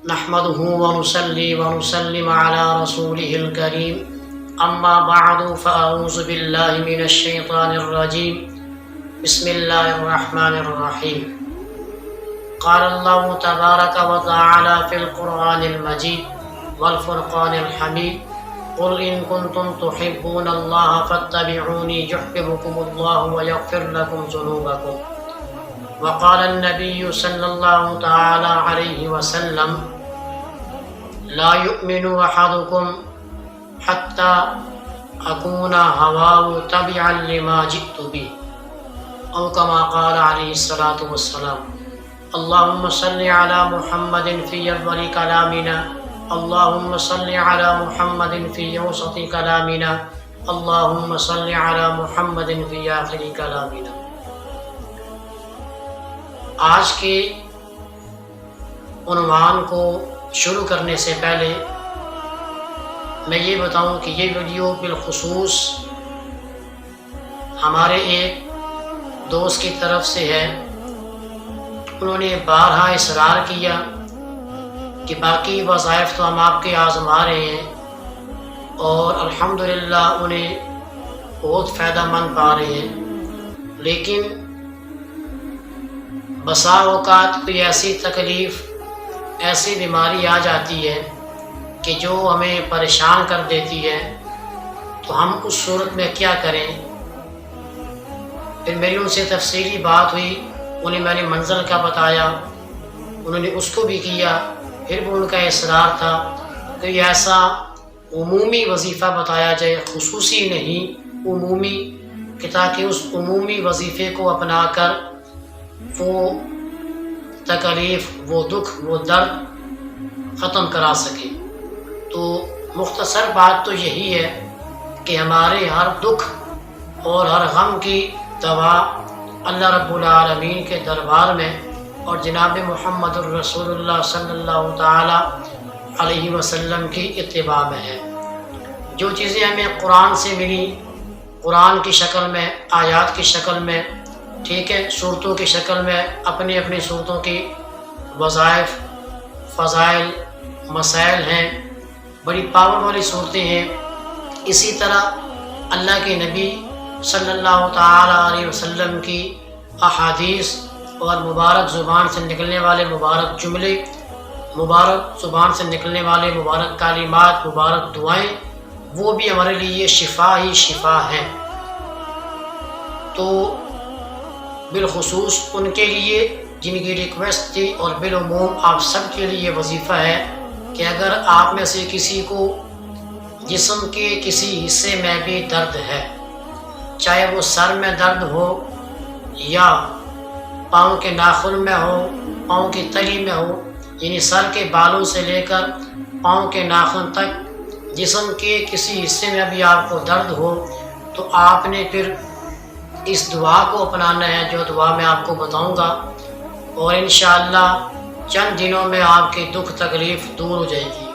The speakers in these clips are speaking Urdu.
نحمده ونصلي ونسلم على رسوله الكريم أما بعد فأعوذ بالله من الشيطان الرجيم بسم الله الرحمن الرحيم قال الله تبارك وتعالى في القرآن المجيد والفرقان الحميد قل إن كنتم تحبون الله فاتبعوني يحببكم الله ويغفر لكم ذنوبكم وقال النبي صلى الله تعالى عليه وسلم لا يؤمن أحدكم حتى أكون هواه تبعا لما جئت به أو كما قال عليه الصلاة والسلام اللهم صل على محمد في أول كلامنا اللهم صل على محمد في وسط كلامنا اللهم صل على محمد في آخر كلامنا۔ آج کے عنوان کو شروع کرنے سے پہلے میں یہ بتاؤں کہ یہ ویڈیو بالخصوص ہمارے ایک دوست کی طرف سے ہے۔ انہوں نے بارہا اصرار کیا کہ باقی وظائف تو ہم آپ کے آزما رہے ہیں اور الحمدللہ انہیں بہت فائدہ مند پا رہے ہیں، لیکن بسا اوقات کوئی ایسی تکلیف ایسی بیماری آ جاتی ہے کہ جو ہمیں پریشان کر دیتی ہے، تو ہم اس صورت میں کیا کریں؟ پھر میری ان سے تفصیلی بات ہوئی، انہیں میں نے منزل کا بتایا، انہوں نے اس کو بھی کیا، پھر بھی ان کا اصرار تھا کہ ایسا عمومی وظیفہ بتایا جائے، خصوصی نہیں عمومی، کہ تاکہ اس عمومی وظیفے کو اپنا کر وہ تکلیف، وہ دکھ، وہ درد ختم کرا سکے۔ تو مختصر بات تو یہی ہے کہ ہمارے ہر دکھ اور ہر غم کی دوا اللہ رب العالمین کے دربار میں اور جناب محمد الرسول اللہ صلی اللہ تعالی علیہ وسلم کی اتباع میں ہے۔ جو چیزیں ہمیں قرآن سے ملی، قرآن کی شکل میں، آیات کی شکل میں، ٹھیک ہے، صورتوں کی شکل میں، اپنی اپنی صورتوں کی وظائف، فضائل، مسائل ہیں، بڑی پاور والی صورتیں ہیں۔ اسی طرح اللہ کے نبی صلی اللہ تعالی علیہ وسلم کی احادیث اور مبارک زبان سے نکلنے والے مبارک جملے، مبارک زبان سے نکلنے والے مبارک کلمات، مبارک دعائیں، وہ بھی ہمارے لیے شفا ہی شفا ہیں۔ تو بالخصوص ان کے لیے جن کی ریکویسٹ تھی اور بالعموم آپ سب کے لیے یہ وظیفہ ہے کہ اگر آپ میں سے کسی کو جسم کے کسی حصے میں بھی درد ہے، چاہے وہ سر میں درد ہو یا پاؤں کے ناخن میں ہو، پاؤں کی تلی میں ہو، یعنی سر کے بالوں سے لے کر پاؤں کے ناخن تک جسم کے کسی حصے میں بھی آپ کو درد ہو، تو آپ نے پھر اس دعا کو اپنانا ہے جو دعا میں آپ کو بتاؤں گا، اور انشاءاللہ چند دنوں میں آپ کی دکھ تکلیف دور ہو جائے گی۔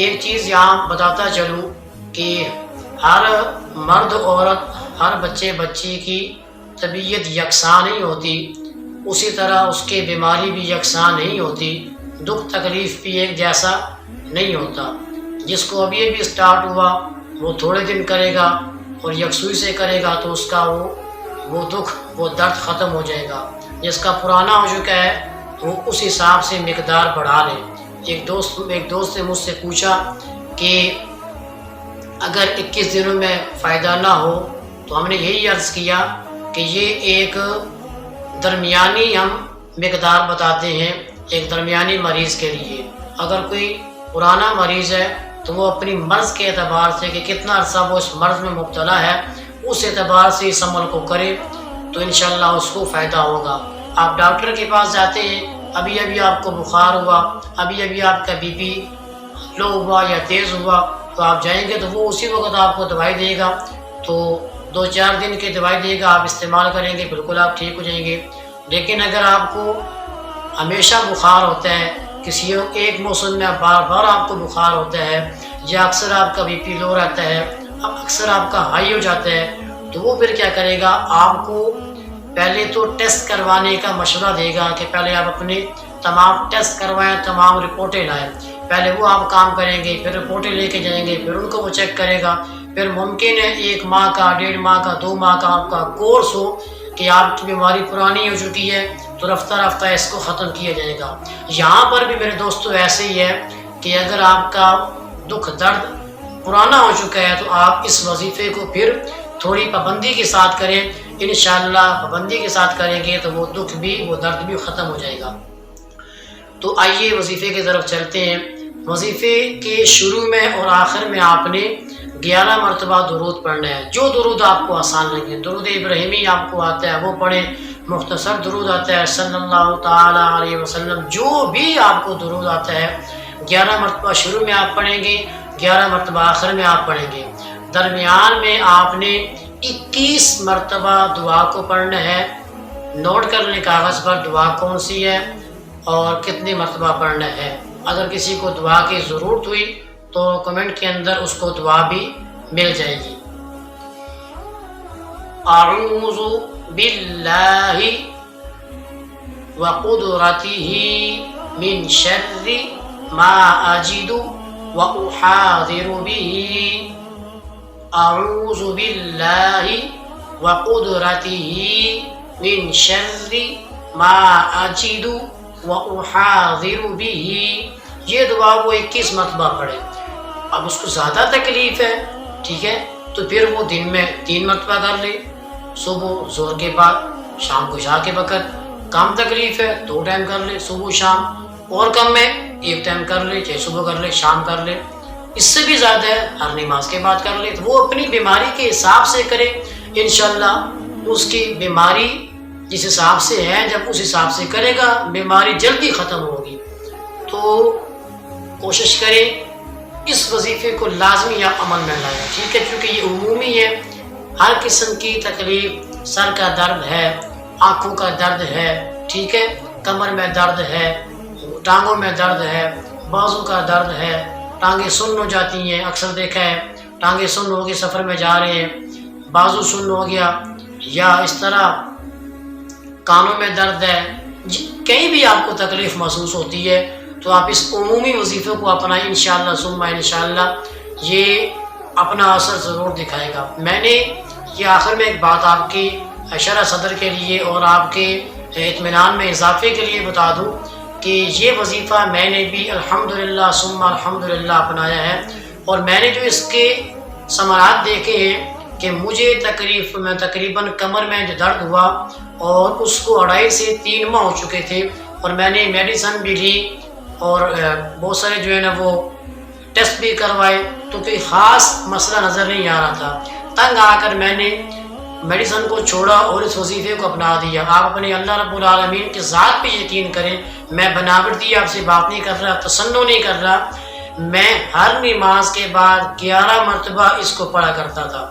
ایک چیز یہاں بتاتا چلوں کہ ہر مرد عورت، ہر بچے بچی کی طبیعت یکساں نہیں ہوتی، اسی طرح اس کی بیماری بھی یکساں نہیں ہوتی، دکھ تکلیف بھی ایک جیسا نہیں ہوتا۔ جس کو ابھی اسٹارٹ ہوا وہ تھوڑے دن کرے گا اور یکسوئی سے کرے گا تو اس کا وہ دکھ، وہ درد ختم ہو جائے گا۔ جس کا پرانا ہو چکا ہے وہ اس حساب سے مقدار بڑھا لے۔ ایک دوست نے مجھ سے پوچھا کہ اگر 21 دنوں میں فائدہ نہ ہو تو ہم نے یہی عرض کیا کہ یہ ایک درمیانی ہم مقدار بتاتے ہیں ایک درمیانی مریض کے لیے۔ اگر کوئی پرانا مریض ہے تو وہ اپنی مرض کے اعتبار سے کہ کتنا عرصہ وہ اس مرض میں مبتلا ہے، اس اعتبار سے اس عمل کو کرے تو انشاءاللہ اس کو فائدہ ہوگا۔ آپ ڈاکٹر کے پاس جاتے ہیں، ابھی آپ کو بخار ہوا، ابھی آپ کا بی پی لو ہوا یا تیز ہوا، تو آپ جائیں گے تو وہ اسی وقت آپ کو دوائی دے گا، تو 2-4 دن کی دوائی دے گا، آپ استعمال کریں گے، بالکل آپ ٹھیک ہو جائیں گے۔ لیکن اگر آپ کو ہمیشہ بخار ہوتا ہے، کسی ایک موسم میں بار بار آپ کو بخار ہوتا ہے، یا اکثر آپ کا بی پی لو رہتا ہے، اکثر آپ کا ہائی ہو جاتا ہے، تو وہ پھر کیا کرے گا، آپ کو پہلے تو ٹیسٹ کروانے کا مشورہ دے گا کہ پہلے آپ اپنے تمام ٹیسٹ کروائیں، تمام رپورٹیں لائیں۔ پہلے وہ آپ کام کریں گے، پھر رپورٹیں لے کے جائیں گے، پھر ان کو وہ چیک کرے گا، پھر ممکن ہے 1 ماہ کا، 1.5 ماہ کا، 2 ماہ کا آپ کا کورس ہو کہ آپ کی بیماری پرانی ہو چکی ہے تو رفتہ رفتہ اس کو ختم کیا جائے گا۔ یہاں پر بھی میرے دوستو ایسے ہی ہے کہ اگر آپ کا دکھ درد پرانا ہو چکا ہے تو آپ اس وظیفے کو پھر تھوڑی پابندی کے ساتھ کریں، انشاءاللہ پابندی کے ساتھ کریں گے تو وہ دکھ بھی، وہ درد بھی ختم ہو جائے گا۔ تو آئیے وظیفے کی طرف چلتے ہیں۔ وظیفے کے شروع میں اور آخر میں آپ نے 11 مرتبہ درود پڑھنا ہے، جو درود آپ کو آسان لگے۔ درود ابراہیمی آپ کو آتا ہے وہ پڑھیں، مختصر درود آتا ہے صلی اللہ تعالی علیہ وسلم، جو بھی آپ کو درود آتا ہے 11 مرتبہ شروع میں آپ پڑھیں گے، 11 مرتبہ آخر میں آپ پڑھیں گے۔ درمیان میں آپ نے 21 مرتبہ دعا کو پڑھنا ہے۔ نوٹ کر لیں کاغذ پر دعا کون سی ہے اور کتنی مرتبہ پڑھنا ہے۔ اگر کسی کو دعا کی ضرورت ہوئی تو کمنٹ کے اندر اس کو دعا بھی مل جائے گی۔ اعوذ باللہ وقدرتہ من شر ما اجد واحاذر به، اعوذ باللہ وقدرتہ من شر ما اجد واحاذر به۔ یہ دعا وہ 21 مرتبہ پڑھے۔ اب اس کو زیادہ تکلیف ہے، ٹھیک ہے، تو پھر وہ دن میں 3 مرتبہ کر لے، صبح زور کے بعد، شام کو عشاء کے وقت۔ کم تکلیف ہے 2 ٹائم کر لے، صبح شام، اور کم ہے 1 ٹائم کر لے، چاہے صبح کر لے شام کر لے۔ اس سے بھی زیادہ ہے ہر نماز کے بعد کر لے، تو وہ اپنی بیماری کے حساب سے کرے، انشاءاللہ اس کی بیماری جس حساب سے ہے، جب اس حساب سے کرے گا بیماری جلدی ختم ہوگی۔ تو کوشش کریں اس وظیفے کو لازمی یا عمل میں لائیں، ٹھیک ہے، کیونکہ یہ عمومی ہے۔ ہر قسم کی تکلیف، سر کا درد ہے، آنکھوں کا درد ہے، ٹھیک ہے، کمر میں درد ہے، ٹانگوں میں درد ہے، بازو کا درد ہے، ٹانگیں سن ہو جاتی ہیں، اکثر دیکھا ہے ٹانگیں سن ہو گئی، سفر میں جا رہے ہیں، بازو سن ہو گیا، یا اس طرح کانوں میں درد ہے، کہیں بھی آپ کو تکلیف محسوس ہوتی ہے تو آپ اس عمومی وظیفے کو اپنائیں، انشاءاللہ ثم انشاءاللہ یہ اپنا اثر ضرور دکھائے گا۔ میں نے یہ آخر میں ایک بات آپ کی شرح صدر کے لیے اور آپ کے اطمینان میں اضافے کے لیے بتا دوں کہ یہ وظیفہ میں نے بھی الحمدللہ ثم الحمدللہ اپنایا ہے، اور میں نے جو اس کے ثمرات دیکھے ہیں کہ مجھے تقریباً کمر میں جو درد ہوا اور اس کو 2.5 سے 3 ماہ ہو چکے تھے، اور میں نے میڈیسن بھی لی اور بہت سارے جو ہے نا وہ ٹیسٹ بھی کروائے، تو کوئی خاص مسئلہ نظر نہیں آ رہا تھا۔ تنگ آ کر میں نے میڈیسن کو چھوڑا اور اس وظیفے کو اپنا دیا۔ آپ اپنے اللہ رب العالمین کے ذات پہ یقین کریں، میں بناوٹی آپ سے بات نہیں کر رہا، تصنع نہیں کر رہا، میں ہر نماز کے بعد 11 مرتبہ اس کو پڑھا کرتا تھا،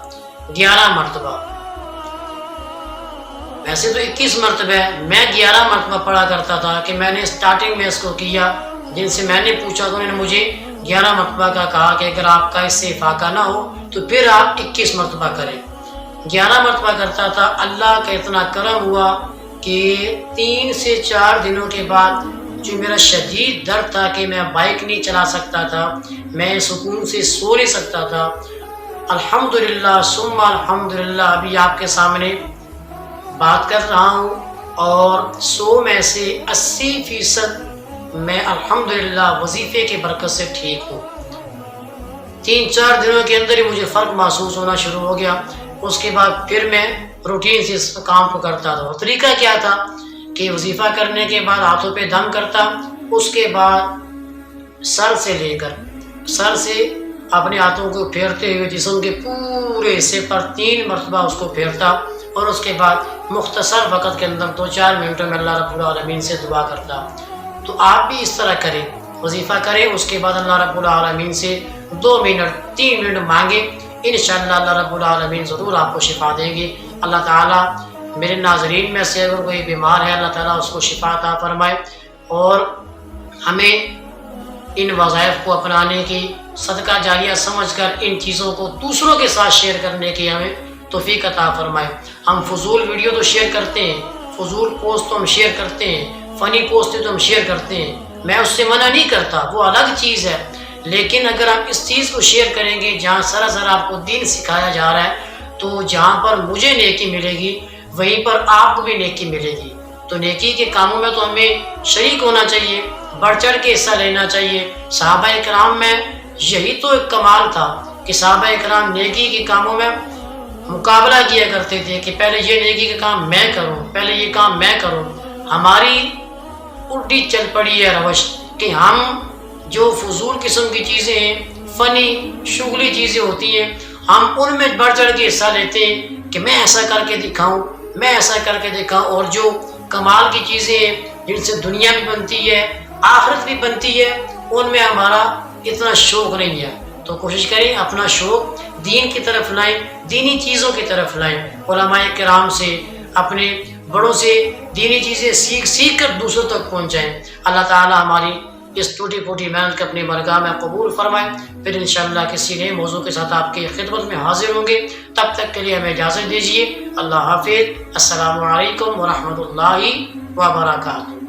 11 مرتبہ، ویسے تو 21 مرتبہ ہے، میں 11 مرتبہ پڑھا کرتا تھا کہ میں نے سٹارٹنگ میں اس کو کیا۔ جن سے میں نے پوچھا تو انہوں نے مجھے 11 مرتبہ کا کہا کہ اگر آپ کا اس سے افاقہ نہ ہو تو پھر آپ 21 مرتبہ کریں۔ 11 مرتبہ کرتا تھا، اللہ کا اتنا کرم ہوا کہ 3 سے 4 دنوں کے بعد جو میرا شدید درد تھا کہ میں بائک نہیں چلا سکتا تھا، میں سکون سے سو نہیں سکتا تھا، الحمدللہ ثم الحمدللہ ابھی آپ کے سامنے بات کر رہا ہوں، اور 100 میں سے 80% میں الحمدللہ وظیفے کی برکت سے ٹھیک ہوں۔ 3-4 دنوں کے اندر ہی مجھے فرق محسوس ہونا شروع ہو گیا۔ اس کے بعد پھر میں روٹین سے اس کام کو کرتا تھا۔ طریقہ کیا تھا کہ وظیفہ کرنے کے بعد ہاتھوں پہ دم کرتا، اس کے بعد سر سے لے کر سر سے اپنے ہاتھوں کو پھیرتے ہوئے جسم کے پورے حصے پر 3 مرتبہ اس کو پھیرتا، اور اس کے بعد مختصر وقت کے اندر 2-4 منٹوں میں اللہ رب العالمین سے دعا کرتا۔ تو آپ بھی اس طرح کریں، وظیفہ کریں، اس کے بعد اللہ رب العالمین سے 2 منٹ 3 منٹ مانگیں، انشاءاللہ اللہ رب العالمین ضرور آپ کو شفا دیں گے۔ اللہ تعالیٰ میرے ناظرین میں سے اگر کوئی بیمار ہے، اللہ تعالیٰ اس کو شفا عطا فرمائے، اور ہمیں ان وظائف کو اپنانے کی، صدقہ جاریہ سمجھ کر ان چیزوں کو دوسروں کے ساتھ شیئر کرنے کی ہمیں توفیق عطا فرمائے۔ ہم فضول ویڈیو تو شیئر کرتے ہیں، فضول پوسٹ تو ہم شیئر کرتے ہیں، فنی پوسٹیں تو ہم شیئر کرتے ہیں، میں اس سے منع نہیں کرتا، وہ الگ چیز ہے، لیکن اگر آپ اس چیز کو شیئر کریں گے جہاں سراسر آپ کو دین سکھایا جا رہا ہے، تو جہاں پر مجھے نیکی ملے گی وہیں پر آپ کو بھی نیکی ملے گی۔ تو نیکی کے کاموں میں تو ہمیں شریک ہونا چاہیے، بڑھ چڑھ کے حصہ لینا چاہیے۔ صحابہ کرام میں یہی تو ایک کمال تھا کہ صحابہ کرام نیکی کے کاموں میں مقابلہ کیا کرتے تھے کہ پہلے یہ نیکی کا کام میں کروں، پہلے یہ کام میں کروں۔ ہماری الٹی چل پڑی ہے روش کہ ہم جو فضول قسم کی چیزیں ہیں، فنی شغلی چیزیں ہوتی ہیں، ہم ان میں بڑھ چڑھ کے حصہ لیتے ہیں کہ میں ایسا کر کے دکھاؤں، میں ایسا کر کے دکھاؤں، اور جو کمال کی چیزیں ہیں جن سے دنیا بھی بنتی ہے آخرت بھی بنتی ہے، ان میں ہمارا اتنا شوق نہیں ہے۔ تو کوشش کریں اپنا شوق دین کی طرف لائیں، دینی چیزوں کی طرف لائیں، علماء کرام سے، اپنے بڑوں سے دینی چیزیں سیکھ کر دوسروں تک پہنچائیں۔ اللہ تعالی ہماری اس ٹوٹی پھوٹی محنت کو اپنی بارگاہ میں قبول فرمائیں۔ پھر انشاءاللہ کسی نئے موضوع کے ساتھ آپ کی خدمت میں حاضر ہوں گے، تب تک کے لیے ہمیں اجازت دیجیے۔ اللہ حافظ۔ السلام علیکم ورحمۃ اللہ وبرکاتہ۔